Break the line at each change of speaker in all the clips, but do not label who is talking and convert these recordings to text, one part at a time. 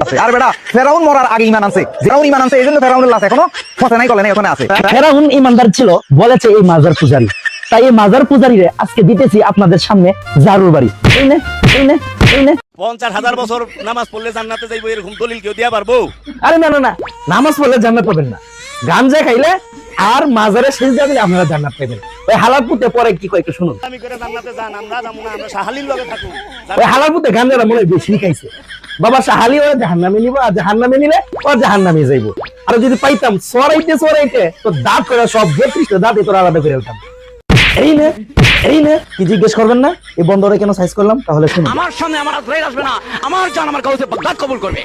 করতেছে। আর বেটা ফেরাউন মরার আগে ঈমান আনছে, ফেরাউন ঈমান আনছে, এইজন্য ফেরাউনের লাশ এখনো পথে নাই, কলে নাই, ওখানে আছে।
ফেরাউন ঈমানদার ছিল বলেছে এই মাজার পূজারী, তাই এই মাজার পূজারীরে আজকে দিতেছি আপনাদের সামনে জারুর বাড়ি। এই নে এই নে এই নে।
50,000 বছর নামাজ পড়লে জান্নাতে যাইবো এরকম দলিল কেউ দিয়া পারবো?
আরে না না না, নামাজ পড়লে জান্নাত পাবেন না, গাঞ্জা খাইলে আর মাজারে সিজদা দিলে আপনারা জান্নাত পাবেন। ওই হালাল পুতে পরে কি কয় একটু শুনুন।
আমি করে জান্নাতে যান, আমরা যাবো না, আমরা শাহালির লগে থাকবো।
ওই হালাল পুতে গাঞ্জাটা মনে হয় বেশি খাইছে। বাবা শাহালি ওরা জাহান্নামে নিব, আর জাহান্নামে নিলে ওর জাহান্নামে যাইবো। আর যদি পাইতাম সরাইতে তো দাঁত করে সব বত্রিশটা দাঁত তোর আলাদা করে ফেলতাম। এই নে এই নে, কি জিজ্ঞেস করবেন না এই বন্ধরে কেন সাইজ করলাম? তাহলে শুনুন।
আমার সামনে আমার আজরাইল আসবে না, আমার জান আমার কাউকে বাগদাদ কবুল করবে।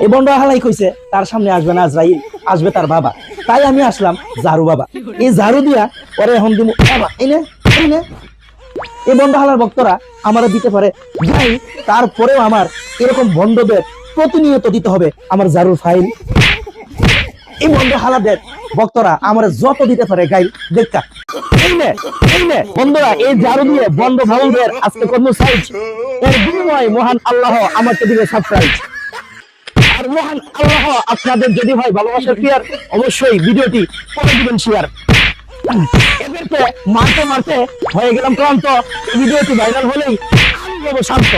এই বন্ধ হালাই কইছে তার সামনে আসবে না আজরাইল, আসবে তার বাবা। তাই আমি আসলাম জারু বাবা, এই জারু দিয়া পরে এখন দিমু বাবা। এই নে এই নে। এই বন্ধ হালার ভক্তরা আমারও দিতে পারে ভাই, তারপরেও আমার এরকম বন্ধদের প্রতিনিয়ত দিতে হবে আমার জারুর ফাইল। এই বন্ধ হালাদের ভক্তরা আমার যত দিতে পারে গাইল দেখা। এই নে এই নে বন্ধুরা, এই জারু দিয়ে বন্ধ ভাবুদের আজকে কোন সাইজ, এর বিনিময়ে মহান আল্লাহ আমাকে দিবে সারপ্রাইজ। আর মহান আল্লাহ আপনাদের যদি হয় ভালোবাসার প্রিয়ার, অবশ্যই ভিডিওটি করে দিবেন শেয়ার। এদেরকে মারতে মারতে হয়ে গেলাম ক্লান্ত, ভিডিওটি ভাইরাল হলেই আমি যাবো শান্ত।